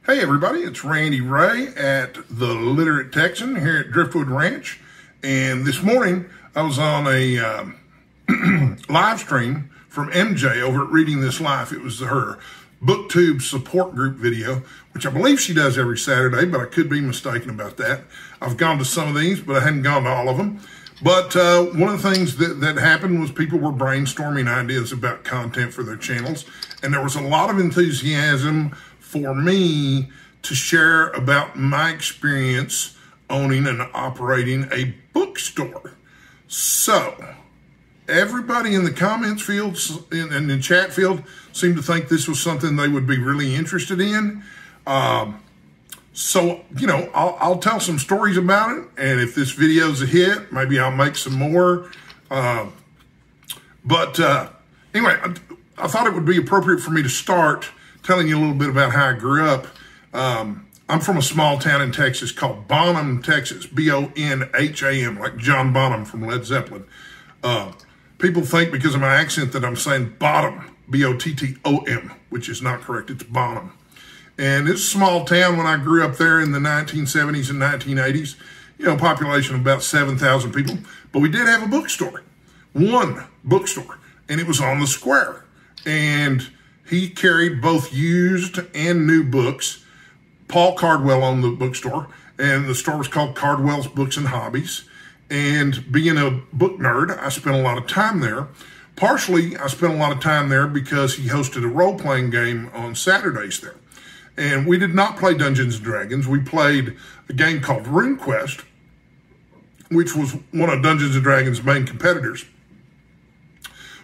Hey everybody, it's Randy Ray at The Literate Texan here at Driftwood Ranch. And this morning I was on a live stream from MJ over at Reading This Life. It was her BookTube support group video, which I believe she does every Saturday, but I could be mistaken about that. I've gone to some of these, but I hadn't gone to all of them. But one of the things that happened was people were brainstorming ideas about content for their channels. And there was a lot of enthusiasm for me to share about my experience owning and operating a bookstore. So everybody in the comments fields and the chat field seemed to think this was something they would be really interested in. So, you know, I'll tell some stories about it. And if this video's a hit, maybe I'll make some more. Anyway, I thought it would be appropriate for me to start telling you a little bit about how I grew up. I'm from a small town in Texas called Bonham, Texas, B-O-N-H-A-M, like John Bonham from Led Zeppelin. People think because of my accent that I'm saying bottom, B-O-T-T-O-M, which is not correct. It's Bonham. And it's a small town. When I grew up there in the 1970s and 1980s, you know, population of about 7,000 people. But we did have a bookstore, one bookstore, and it was on the square. And he carried both used and new books. Paul Cardwell owned the bookstore, and the store was called Cardwell's Books and Hobbies. And being a book nerd, I spent a lot of time there. Partially, I spent a lot of time there because he hosted a role-playing game on Saturdays there. And we did not play Dungeons & Dragons. We played a game called RuneQuest, which was one of Dungeons & Dragons' main competitors.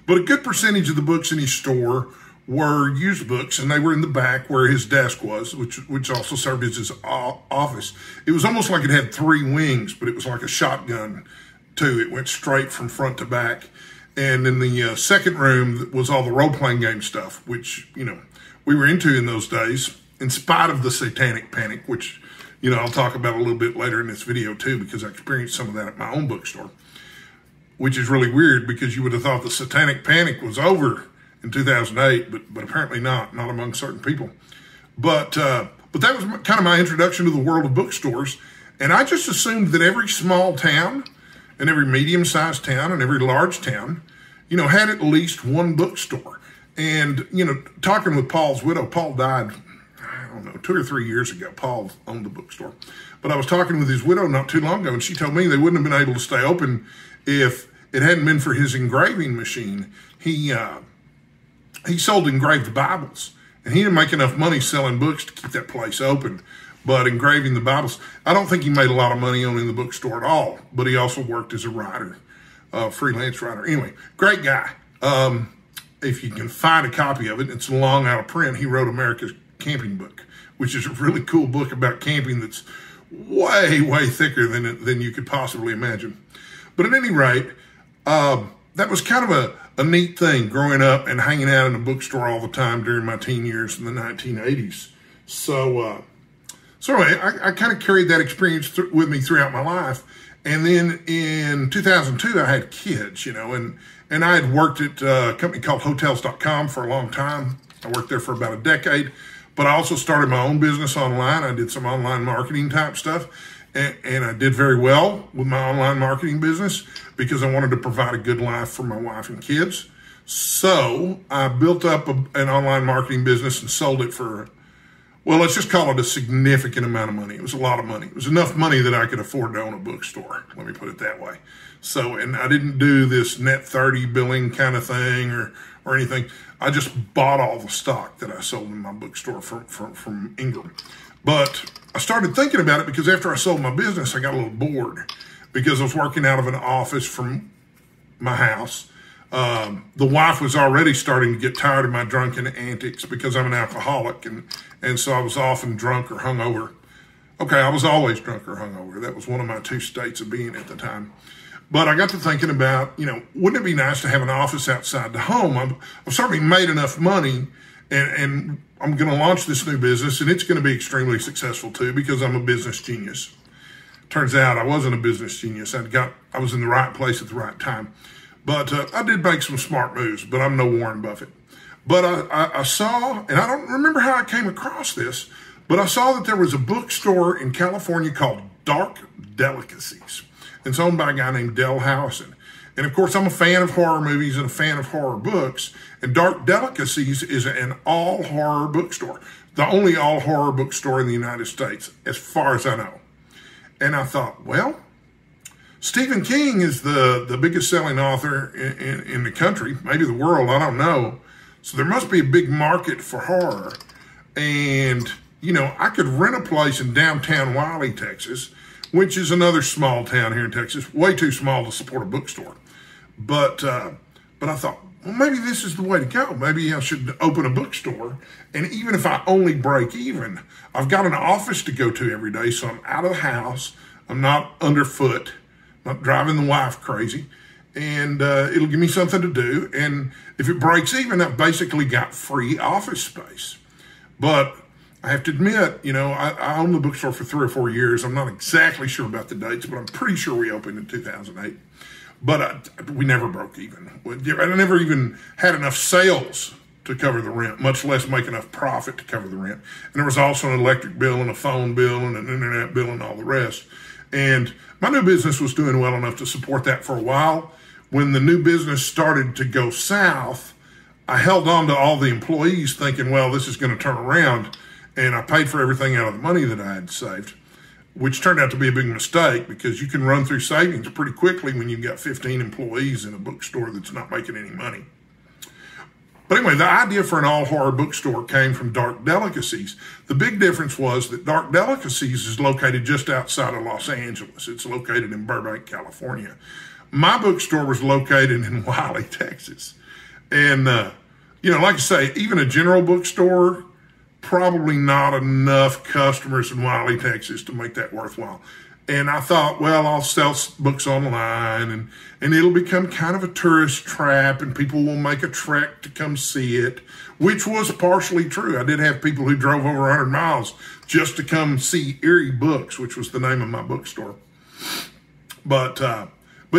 But a good percentage of the books in his store were used books, and they were in the back where his desk was, which also served as his office. It was almost like it had three wings, but it was like a shotgun too. It went straight from front to back. And in the second room was all the role-playing game stuff, which, you know, we were into in those days, in spite of the satanic panic, which, you know, I'll talk about a little bit later in this video too, because I experienced some of that at my own bookstore, which is really weird because you would have thought the satanic panic was over in 2008, but apparently not among certain people. But that was kind of my introduction to the world of bookstores. And I just assumed that every small town and every medium-sized town and every large town, you know, had at least one bookstore. And, you know, talking with Paul's widow, Paul died, I don't know, 2 or 3 years ago. Paul owned the bookstore. But I was talking with his widow not too long ago, and she told me they wouldn't have been able to stay open if it hadn't been for his engraving machine. He sold engraved Bibles, and he didn't make enough money selling books to keep that place open. But engraving the Bibles, I don't think he made a lot of money owning the bookstore at all, but he also worked as a writer, freelance writer. Anyway, great guy. If you can find a copy of it, it's long out of print. He wrote America's Camping Book, which is a really cool book about camping that's way, way thicker than you could possibly imagine. But at any rate, that was kind of a neat thing growing up and hanging out in a bookstore all the time during my teen years in the 1980s. So anyway, I kind of carried that experience with me throughout my life. And then in 2002, I had kids, you know, and I had worked at a company called Hotels.com for a long time. I worked there for about a decade, but I also started my own business online. I did some online marketing type stuff. And I did very well with my online marketing business because I wanted to provide a good life for my wife and kids. So I built up an online marketing business and sold it for, well, let's just call it a significant amount of money. It was a lot of money. It was enough money that I could afford to own a bookstore. Let me put it that way. So, and I didn't do this net 30 billing kind of thing or anything. I just bought all the stock that I sold in my bookstore from Ingram. But I started thinking about it because after I sold my business, I got a little bored because I was working out of an office from my house. The wife was already starting to get tired of my drunken antics because I'm an alcoholic. And so I was often drunk or hungover. Okay, I was always drunk or hungover. That was one of my two states of being at the time. But I got to thinking about, you know, wouldn't it be nice to have an office outside the home? I've certainly made enough money and I'm going to launch this new business, and it's going to be extremely successful too because I'm a business genius. Turns out I wasn't a business genius. I was in the right place at the right time. But I did make some smart moves, but I'm no Warren Buffett. But I saw, and I don't remember how I came across this, But I saw that there was a bookstore in California called Dark Delicacies. It's owned by a guy named Del Howison. And of course, I'm a fan of horror movies and a fan of horror books. And Dark Delicacies is an all horror bookstore, the only all horror bookstore in the United States, as far as I know. And I thought, well, Stephen King is the biggest selling author in the country, maybe the world, I don't know. So there must be a big market for horror. And, you know, I could rent a place in downtown Wiley, Texas, which is another small town here in Texas, way too small to support a bookstore. But I thought, well, maybe this is the way to go. Maybe I should open a bookstore. And even if I only break even, I've got an office to go to every day. So I'm out of the house. I'm not underfoot, not driving the wife crazy. And it'll give me something to do. And if it breaks even, I've basically got free office space. But I have to admit, you know, I owned the bookstore for 3 or 4 years. I'm not exactly sure about the dates, but I'm pretty sure we opened in 2008. But we never broke even. I never even had enough sales to cover the rent, much less make enough profit to cover the rent. And there was also an electric bill and a phone bill and an internet bill and all the rest. And my new business was doing well enough to support that for a while. When the new business started to go south, I held on to all the employees thinking, well, this is going to turn around. And I paid for everything out of the money that I had saved, which turned out to be a big mistake because you can run through savings pretty quickly when you've got 15 employees in a bookstore that's not making any money. But anyway, the idea for an all-horror bookstore came from Dark Delicacies. The big difference was that Dark Delicacies is located just outside of Los Angeles. It's located in Burbank, California. My bookstore was located in Wiley, Texas. And, you know, like I say, even a general bookstore, probably not enough customers in Wiley, Texas to make that worthwhile. And I thought, well, I'll sell books online and it'll become kind of a tourist trap and people will make a trek to come see it, which was partially true. I did have people who drove over 100 miles just to come see Erie Books, which was the name of my bookstore. But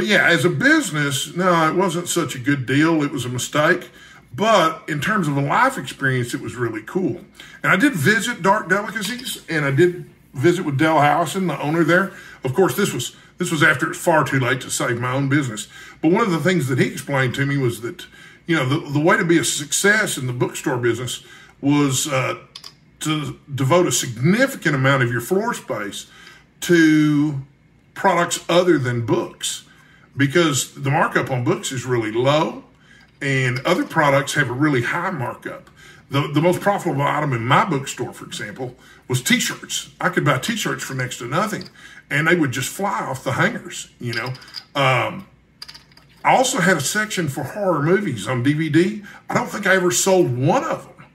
yeah, as a business, no, it wasn't such a good deal. It was a mistake. But in terms of a life experience, it was really cool. And I did visit Dark Delicacies, and I did visit with Del Howison, the owner there. Of course, this was after it was far too late to save my own business. But one of the things that he explained to me was that, you know, the way to be a success in the bookstore business was to devote a significant amount of your floor space to products other than books, because the markup on books is really low. And other products have a really high markup. The most profitable item in my bookstore, for example, was T-shirts. I could buy T-shirts for next to nothing, and they would just fly off the hangers, you know. I also had a section for horror movies on DVD. I don't think I ever sold one of them,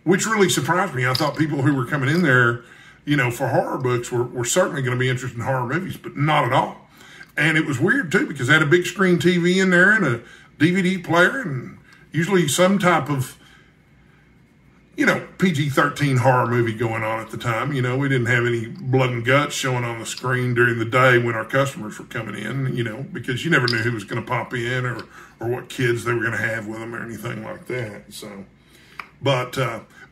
which really surprised me. I thought people who were coming in there, you know, for horror books were certainly going to be interested in horror movies, but not at all. And it was weird, too, because I had a big screen TV in there and a DVD player and usually some type of, you know, PG-13 horror movie going on at the time. You know, we didn't have any blood and guts showing on the screen during the day when our customers were coming in, you know, because you never knew who was going to pop in or what kids they were going to have with them or anything like that. So, but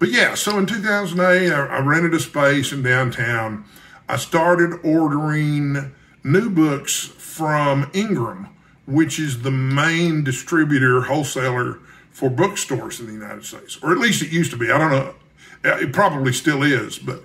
yeah, so in 2008, I rented a space in downtown. I started ordering new books from Ingram, which is the main distributor, wholesaler for bookstores in the United States. Or at least it used to be. I don't know. It probably still is. But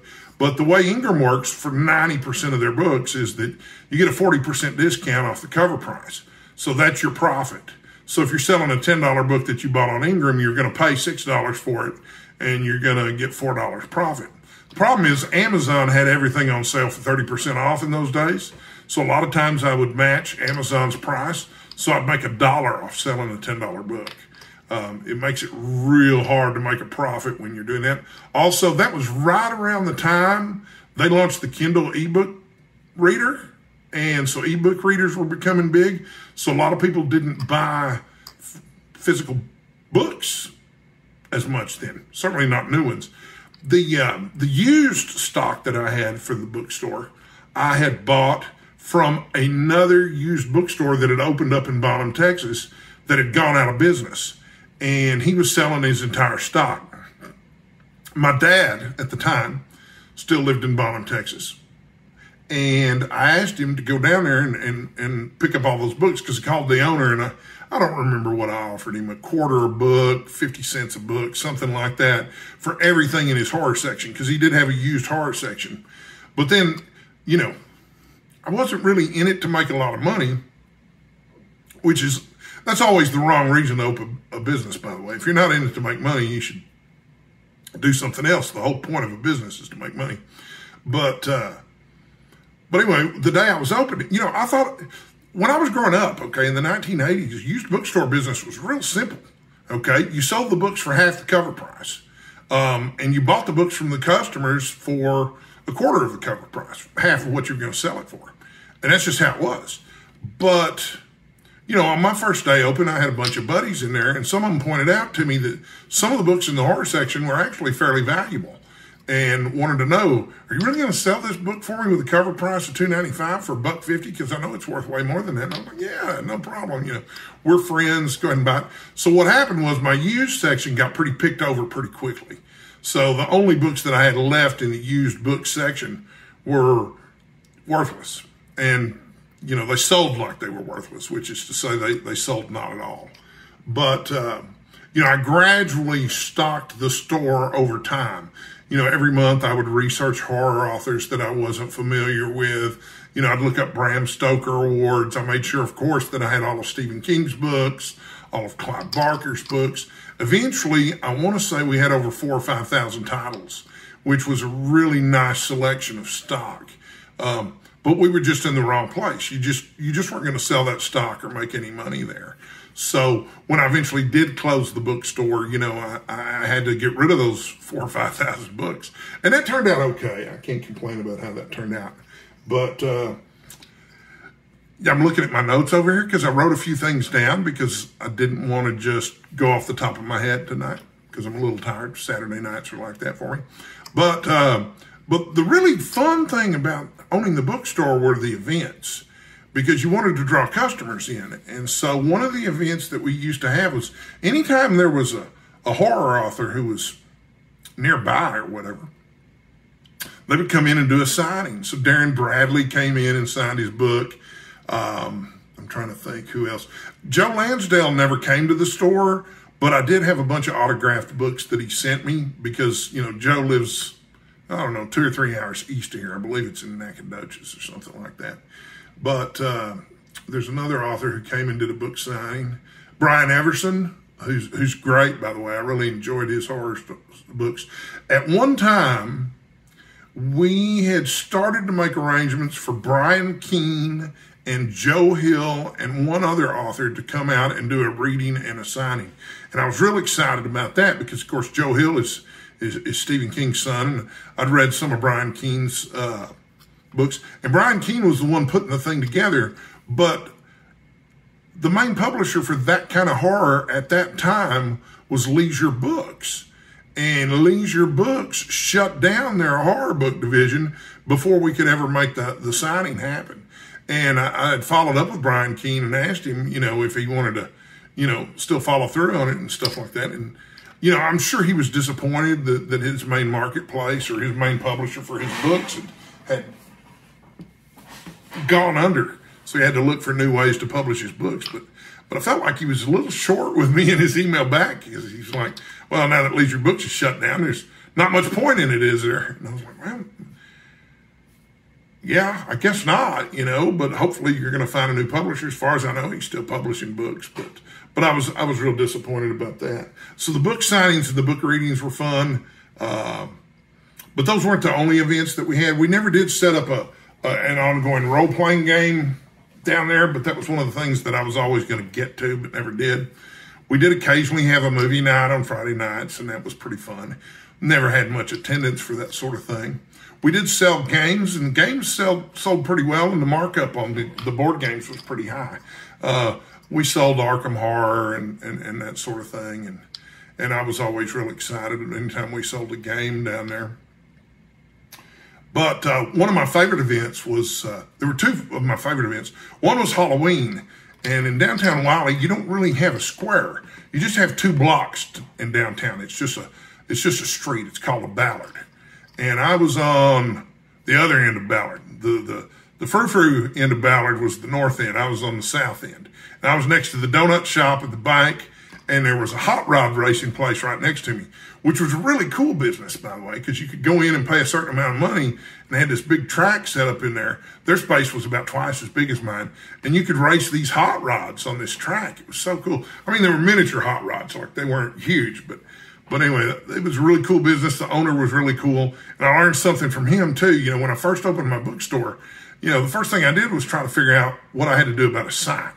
the way Ingram works for 90% of their books is that you get a 40% discount off the cover price. So that's your profit. So if you're selling a $10 book that you bought on Ingram, you're going to pay $6 for it, and you're going to get $4 profit. The problem is Amazon had everything on sale for 30% off in those days. So a lot of times I would match Amazon's price, so I'd make $1 off selling a $10 book. It makes it real hard to make a profit when you're doing that. Also, that was right around the time they launched the Kindle ebook reader, and so ebook readers were becoming big. So a lot of people didn't buy physical books as much then, certainly not new ones. The used stock that I had for the bookstore, I had bought from another used bookstore that had opened up in Bonham, Texas, that had gone out of business. And he was selling his entire stock. My dad, at the time, still lived in Bonham, Texas. And I asked him to go down there and pick up all those books, because I called the owner, and I don't remember what I offered him, $0.25 a book, 50 cents a book, something like that, for everything in his horror section, because he did have a used horror section. But then, you know, I wasn't really in it to make a lot of money, that's always the wrong reason to open a business, by the way. If you're not in it to make money, you should do something else. The whole point of a business is to make money. But anyway, the day I was opening, you know, I thought, when I was growing up, okay, in the 1980s, used bookstore business was real simple, okay? You sold the books for half the cover price, and you bought the books from the customers for $1/4 of the cover price, half of what you're going to sell it for. And that's just how it was. But, you know, on my first day open, I had a bunch of buddies in there, and some of them pointed out to me that some of the books in the horror section were actually fairly valuable, and wanted to know, are you really going to sell this book for me with a cover price of $2.95 for $1.50? Because I know it's worth way more than that. And I'm like, yeah, no problem. You know, we're friends. Go ahead and buy it. So what happened was my used section got pretty picked over pretty quickly. So the only books that I had left in the used book section were worthless. And, you know, they sold like they were worthless, which is to say they sold not at all. But, you know, I gradually stocked the store over time. You know, every month I would research horror authors that I wasn't familiar with. You know, I'd look up Bram Stoker awards. I made sure, of course, that I had all of Stephen King's books, all of Clive Barker's books. Eventually, I want to say we had over 4,000 or 5,000 titles, which was a really nice selection of stock. But we were just in the wrong place. You just weren't going to sell that stock or make any money there. So when I eventually did close the bookstore, you know, I had to get rid of those 4,000 or 5,000 books. And that turned out okay. I can't complain about how that turned out. But I'm looking at my notes over here because I wrote a few things down because I didn't want to just go off the top of my head tonight because I'm a little tired. Saturday nights are like that for me. But the really fun thing about owning the bookstore were the events, because you wanted to draw customers in. And so one of the events that we used to have was anytime there was a horror author who was nearby or whatever, they would come in and do a signing. So Darren Bradley came in and signed his book. I'm trying to think who else. Joe Lansdale never came to the store, but I did have a bunch of autographed books that he sent me because, you know, Joe lives, I don't know, 2 or 3 hours east of here. I believe it's in Nacogdoches or something like that. But there's another author who came and did a book signing, Brian Everson, who's great, by the way. I really enjoyed his horror books. At one time, we had started to make arrangements for Brian Keene and Joe Hill and one other author to come out and do a reading and a signing. And I was real excited about that because, of course, Joe Hill is Stephen King's son. And I'd read some of Brian Keene's books. And Brian Keene was the one putting the thing together. But the main publisher for that kind of horror at that time was Leisure Books. And Leisure Books shut down their horror book division before we could ever make the signing happen. And I had followed up with Brian Keene and asked him, you know, if he wanted to, you know, still follow through on it and stuff like that. And, you know, I'm sure he was disappointed that his main marketplace or his main publisher for his books had gone under. So he had to look for new ways to publish his books. But I felt like he was a little short with me in his email back because he's like, well, now that Leisure Books is shut down, there's not much point in it, is there? And I was like, well, yeah, I guess not, you know, but hopefully you're going to find a new publisher. As far as I know, he's still publishing books, but I was real disappointed about that. So the book signings and the book readings were fun. But those weren't the only events that we had. We never did set up an ongoing role-playing game down there, but that was one of the things that I was always going to get to, but never did. We did occasionally have a movie night on Friday nights, and that was pretty fun. Never had much attendance for that sort of thing. We did sell games, and games sold pretty well, and the markup on the board games was pretty high. We sold Arkham Horror and that sort of thing, and I was always real excited anytime we sold a game down there. But one of my favorite events was, there were two of my favorite events. One was Halloween, and in downtown Wiley, you don't really have a square. You just have 2 blocks in downtown. It's just a street. It's called a Ballard. and I was on the other end of Ballard. The frou-frou end of Ballard was the north end. I was on the south end. And I was next to the donut shop at the bank, and there was a hot rod racing place right next to me, which was a really cool business, by the way, because you could go in and pay a certain amount of money, and they had this big track set up in there. Their space was about twice as big as mine, and you could race these hot rods on this track. It was so cool. I mean, they were miniature hot rods, like they weren't huge, but anyway, it was a really cool business. The owner was really cool, and I learned something from him too. You know, when I first opened my bookstore, you know, the first thing I did was try to figure out what I had to do about a sign.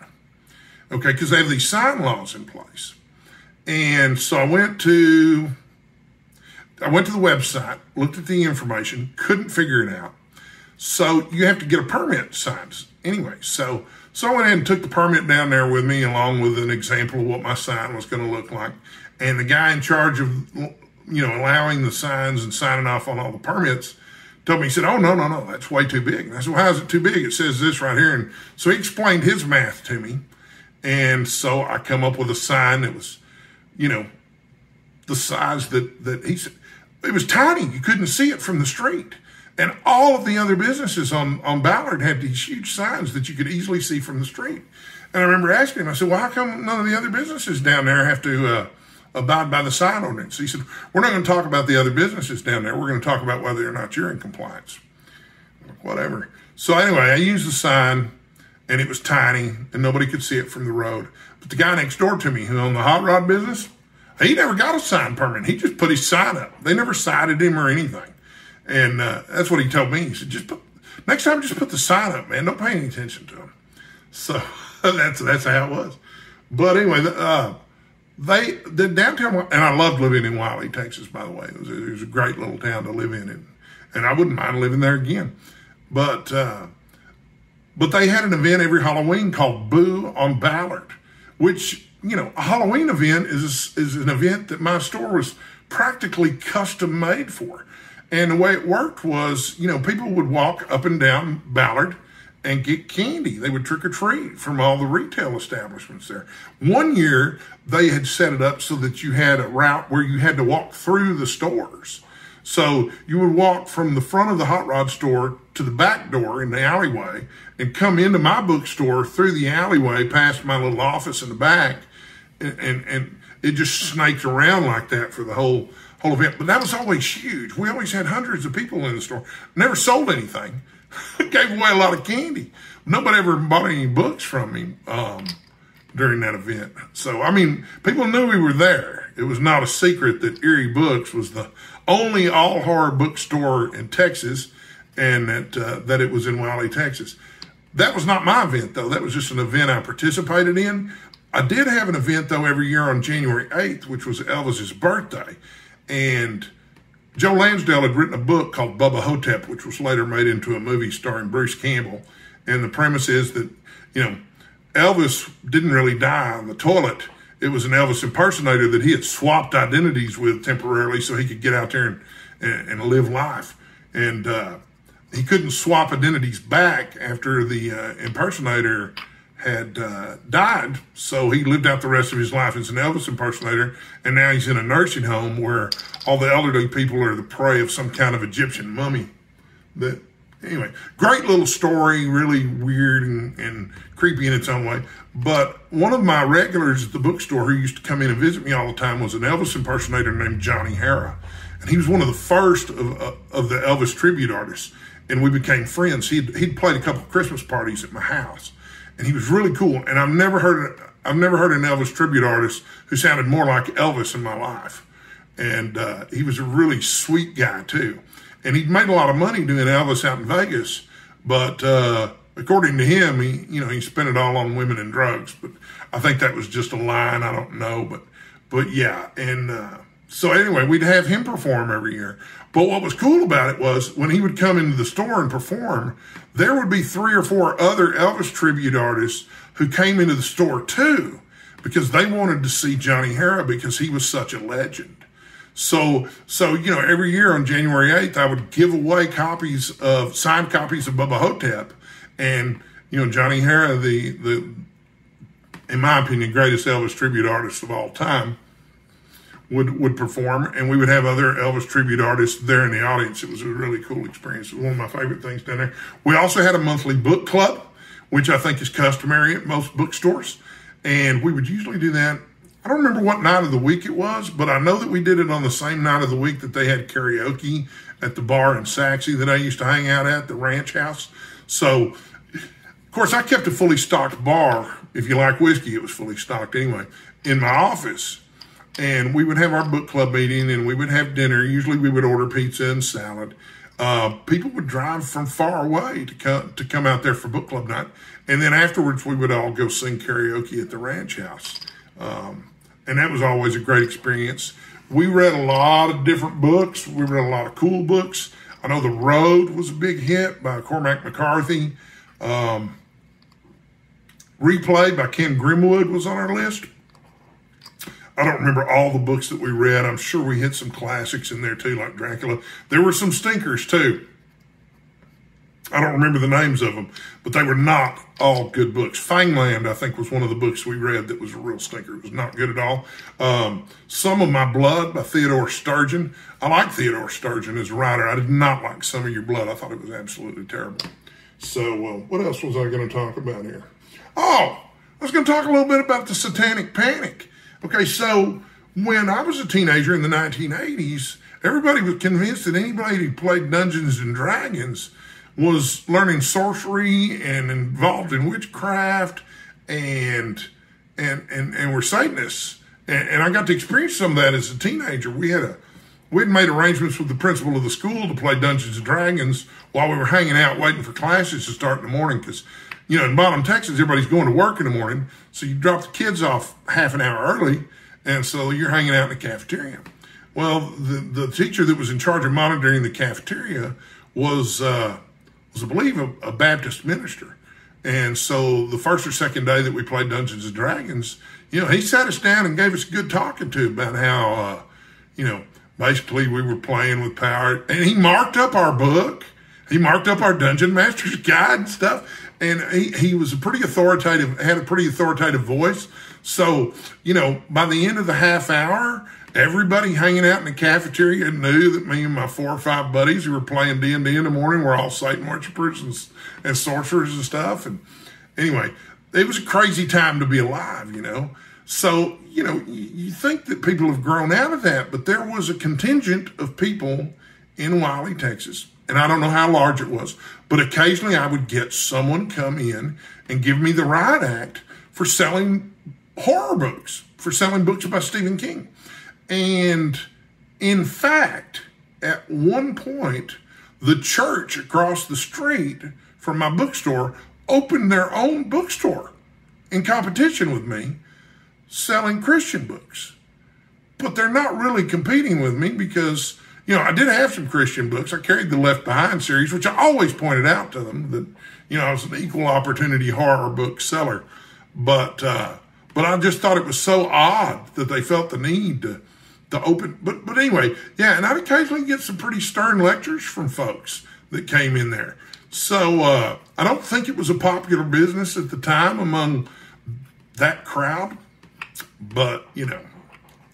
Okay, because they have these sign laws in place. And so I went to the website, looked at the information, couldn't figure it out. So you have to get a permit signed anyway. So I went ahead and took the permit down there with me, along with an example of what my sign was going to look like. And the guy in charge of, you know, allowing the signs and signing off on all the permits told me, he said, oh, no, that's way too big. And I said, well, how is it too big? It says this right here. And so he explained his math to me. And so I come up with a sign that was, you know, the size that he said. It was tiny. You couldn't see it from the street. And all of the other businesses on Ballard had these huge signs that you could easily see from the street. And I remember asking him, I said, well, how come none of the other businesses down there have to abide by the sign ordinance? He said, we're not going to talk about the other businesses down there. We're going to talk about whether or not you're in compliance. Whatever. So anyway, I used the sign, and it was tiny, and nobody could see it from the road. But the guy next door to me, who owned the hot rod business, he never got a sign permit. He just put his sign up. They never cited him or anything. And that's what he told me. He said, next time, just put the sign up, man. Don't pay any attention to him. So that's how it was. But anyway, the downtown, and I loved living in Wiley, Texas, by the way. It was a great little town to live in, and I wouldn't mind living there again. But they had an event every Halloween called Boo on Ballard, which, you know, a Halloween event is an event that my store was practically custom made for. And the way it worked was, you know, people would walk up and down Ballard and get candy. They would trick or treat from all the retail establishments there. One year, they had set it up so that you had a route where you had to walk through the stores. So you would walk from the front of the hot rod store to the back door in the alleyway and come into my bookstore through the alleyway past my little office in the back. And it just snaked around like that for the whole event. But that was always huge. We always had hundreds of people in the store. Never sold anything. Gave away a lot of candy. Nobody ever bought any books from me during that event. So, I mean, people knew we were there. It was not a secret that Erie Books was the only all-horror bookstore in Texas, and that it was in Wiley, Texas. That was not my event, though. That was just an event I participated in. I did have an event, though, every year on January 8th, which was Elvis's birthday. And Joe Lansdale had written a book called Bubba Hotep, which was later made into a movie starring Bruce Campbell. And the premise is that, you know, Elvis didn't really die on the toilet. It was an Elvis impersonator that he had swapped identities with temporarily so he could get out there and live life. And he couldn't swap identities back after the impersonator had died, so he lived out the rest of his life as an Elvis impersonator, and now he's in a nursing home where all the elderly people are the prey of some kind of Egyptian mummy. But anyway, great little story, really weird and creepy in its own way. But one of my regulars at the bookstore who used to come in and visit me all the time was an Elvis impersonator named Johnny Hara, and he was one of the first of the Elvis tribute artists, and we became friends. He'd played a couple of Christmas parties at my house. And he was really cool. And I've never heard an Elvis tribute artist who sounded more like Elvis in my life. And he was a really sweet guy too. And he'd made a lot of money doing Elvis out in Vegas. But according to him, he spent it all on women and drugs. But I think that was just a line. I don't know. But yeah. And so anyway, we'd have him perform every year. But what was cool about it was when he would come into the store and perform, there would be 3 or 4 other Elvis tribute artists who came into the store too, because they wanted to see Johnny Hara because he was such a legend. So every year on January 8th, I would give away signed copies of Bubba Hotep, and Johnny Hara, the in my opinion greatest Elvis tribute artist of all time, would perform, and we would have other Elvis tribute artists there in the audience. It was a really cool experience. It was one of my favorite things down there. We also had a monthly book club, which I think is customary at most bookstores, and we would usually do that. I don't remember what night of the week it was, but I know that we did it on the same night of the week that they had karaoke at the bar in Saxe that I used to hang out at, the ranch house. So, of course, I kept a fully stocked bar. If you like whiskey, it was fully stocked anyway, in my office. And we would have our book club meeting, and we would have dinner. Usually we would order pizza and salad. People would drive from far away to come out there for book club night. And then afterwards, we would all go sing karaoke at the ranch house. And that was always a great experience. We read a lot of different books. We read a lot of cool books. I know The Road was a big hit by Cormac McCarthy. Replay by Ken Grimwood was on our list. I don't remember all the books that we read. I'm sure we hit some classics in there too, like Dracula. There were some stinkers too. I don't remember the names of them, but they were not all good books. Fangland, I think, was one of the books we read that was a real stinker. It was not good at all. Some of My Blood by Theodore Sturgeon. I like Theodore Sturgeon as a writer. I did not like Some of Your Blood. I thought it was absolutely terrible. So what else was I going to talk about here? Oh, I was going to talk a little bit about the Satanic Panic. Okay, so when I was a teenager in the 1980s, everybody was convinced that anybody who played Dungeons and Dragons was learning sorcery and involved in witchcraft and were Satanists. And I got to experience some of that as a teenager. We'd made arrangements with the principal of the school to play Dungeons and Dragons while we were hanging out waiting for classes to start in the morning, because in Bottom, Texas, everybody's going to work in the morning. So you drop the kids off half an hour early, and so you're hanging out in the cafeteria. Well, the teacher that was in charge of monitoring the cafeteria was I believe, a Baptist minister. And so the first or second day that we played Dungeons and Dragons, he sat us down and gave us a good talking to about how, basically we were playing with power. And he marked up our book. He marked up our Dungeon Master's Guide and stuff. And he was had a pretty authoritative voice. So, by the end of the half hour, everybody hanging out in the cafeteria knew that me and my 4 or 5 buddies who were playing D&D in the morning were all Satan worshipers and sorcerers and stuff. And anyway, it was a crazy time to be alive, So, you think that people have grown out of that, but there was a contingent of people in Wiley, Texas, and I don't know how large it was, but occasionally I would get someone come in and give me the riot act for selling horror books, for selling books by Stephen King. And in fact, at one point, the church across the street from my bookstore opened their own bookstore in competition with me, selling Christian books. But they're not really competing with me because, I did have some Christian books. I carried the Left Behind series, which I always pointed out to them that, I was an equal opportunity horror book seller. But I just thought it was so odd that they felt the need to open. But anyway, yeah, and I'd occasionally get some pretty stern lectures from folks that came in there. So I don't think it was a popular business at the time among that crowd, but,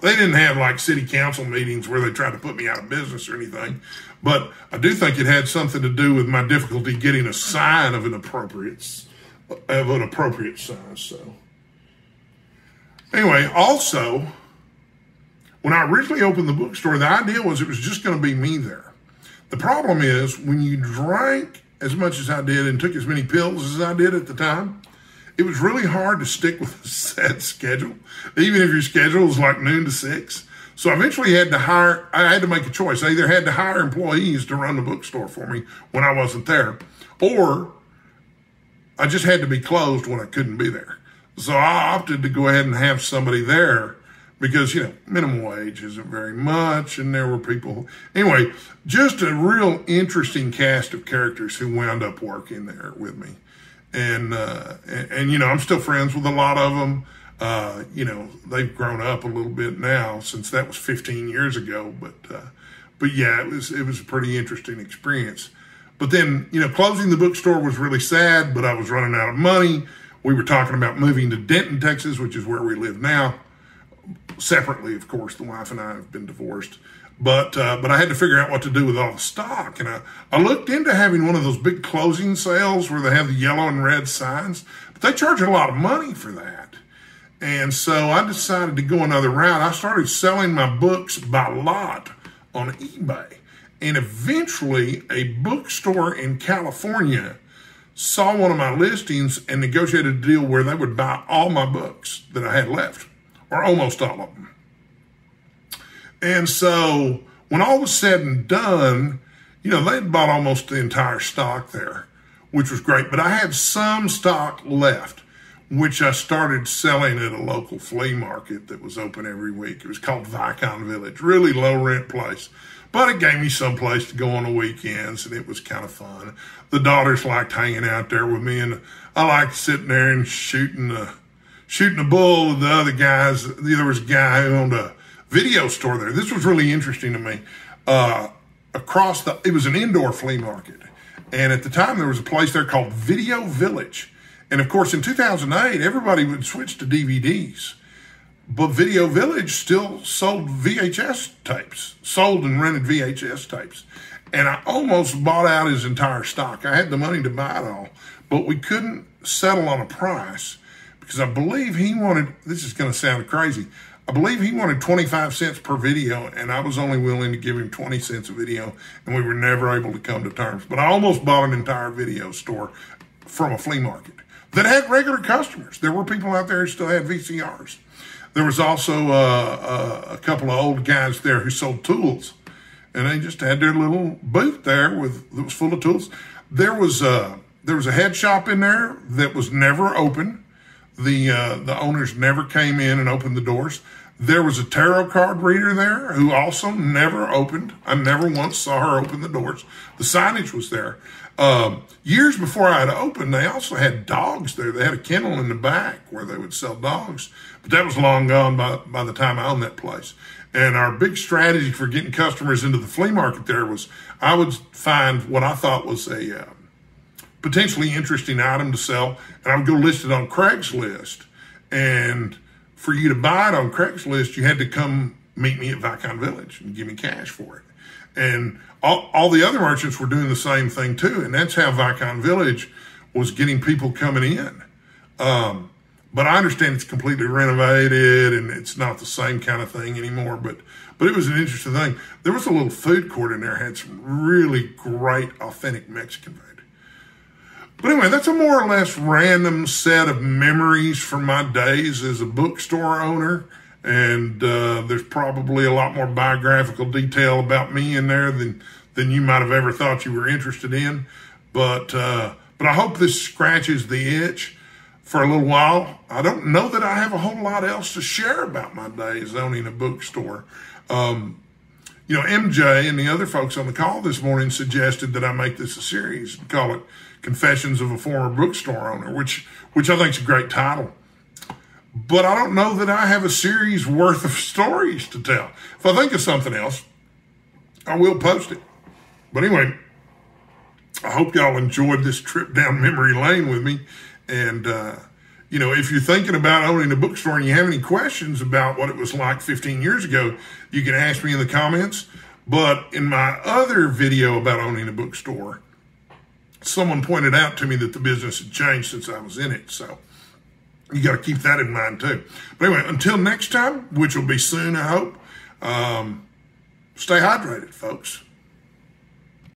they didn't have like city council meetings where they tried to put me out of business or anything. But I do think it had something to do with my difficulty getting a sign of an appropriate size. So anyway, also, when I originally opened the bookstore, the idea was it was just going to be me there. The problem is when you drank as much as I did and took as many pills as I did at the time, it was really hard to stick with a set schedule, even if your schedule was like noon to 6. So I eventually I had to make a choice. I either had to hire employees to run the bookstore for me when I wasn't there, or I just had to be closed when I couldn't be there. So I opted to go ahead and have somebody there because, minimum wage isn't very much. And there were people, anyway, just a real interesting cast of characters who wound up working there with me. And I'm still friends with a lot of them. They've grown up a little bit now since that was 15 years ago. But yeah, it was a pretty interesting experience. But then, closing the bookstore was really sad, but I was running out of money. We were talking about moving to Denton, Texas, which is where we live now. separately, of course. The wife and I have been divorced. But I had to figure out what to do with all the stock. And I looked into having one of those big closing sales where they have the yellow and red signs. But they charge a lot of money for that. And so I decided to go another route. I started selling my books by lot on eBay. And eventually, a bookstore in California saw one of my listings and negotiated a deal where they would buy all my books that I had left, or almost all of them. And so when all was said and done, you know, they'd bought almost the entire stock there, which was great. But I had some stock left, which I started selling at a local flea market that was open every week. It was called Vicon Village, really low rent place. But it gave me some place to go on the weekends, and it was kind of fun. The daughters liked hanging out there with me, and I liked sitting there and shooting a bull with the other guys. There was a guy who owned a video store there. This was really interesting to me. It was an indoor flea market. And at the time, there was a place there called Video Village. And of course, in 2008, everybody would switch to DVDs. But Video Village still sold VHS tapes, sold and rented VHS tapes. And I almost bought out his entire stock. I had the money to buy it all, but we couldn't settle on a price because I believe he wanted, this is going to sound crazy, I believe he wanted 25 cents per video, and I was only willing to give him 20 cents a video, and we were never able to come to terms. But I almost bought an entire video store from a flea market that had regular customers. There were people out there who still had VCRs. There was also a couple of old guys there who sold tools, and they just had their little booth there that was full of tools. There was a head shop in there that was never open. The owners never came in and opened the doors. There was a tarot card reader there who also never opened. I never once saw her open the doors. The signage was there. Years before I had opened, they also had dogs there. They had a kennel in the back where they would sell dogs, but that was long gone by the time I owned that place. And our big strategy for getting customers into the flea market there was I would find what I thought was a potentially interesting item to sell, and I would go list it on Craigslist. And for you to buy it on Craigslist, you had to come meet me at Vicon Village and give me cash for it. And all the other merchants were doing the same thing too, and that's how Vicon Village was getting people coming in. But I understand it's completely renovated and it's not the same kind of thing anymore, but it was an interesting thing. There was a little food court in there, had some really great, authentic Mexican food. But anyway, that's a more or less random set of memories from my days as a bookstore owner. And there's probably a lot more biographical detail about me in there than you might have ever thought you were interested in. But I hope this scratches the itch for a little while. I don't know that I have a whole lot else to share about my days owning a bookstore. MJ and the other folks on the call this morning suggested that I make this a series and call it Confessions of a Former Bookstore Owner, which I think is a great title. But I don't know that I have a series worth of stories to tell. If I think of something else, I will post it. But anyway, I hope y'all enjoyed this trip down memory lane with me. And, if you're thinking about owning a bookstore and you have any questions about what it was like 15 years ago, you can ask me in the comments. But in my other video about owning a bookstore, someone pointed out to me that the business had changed since I was in it. So you got to keep that in mind too. But anyway, until next time, which will be soon, I hope, stay hydrated, folks.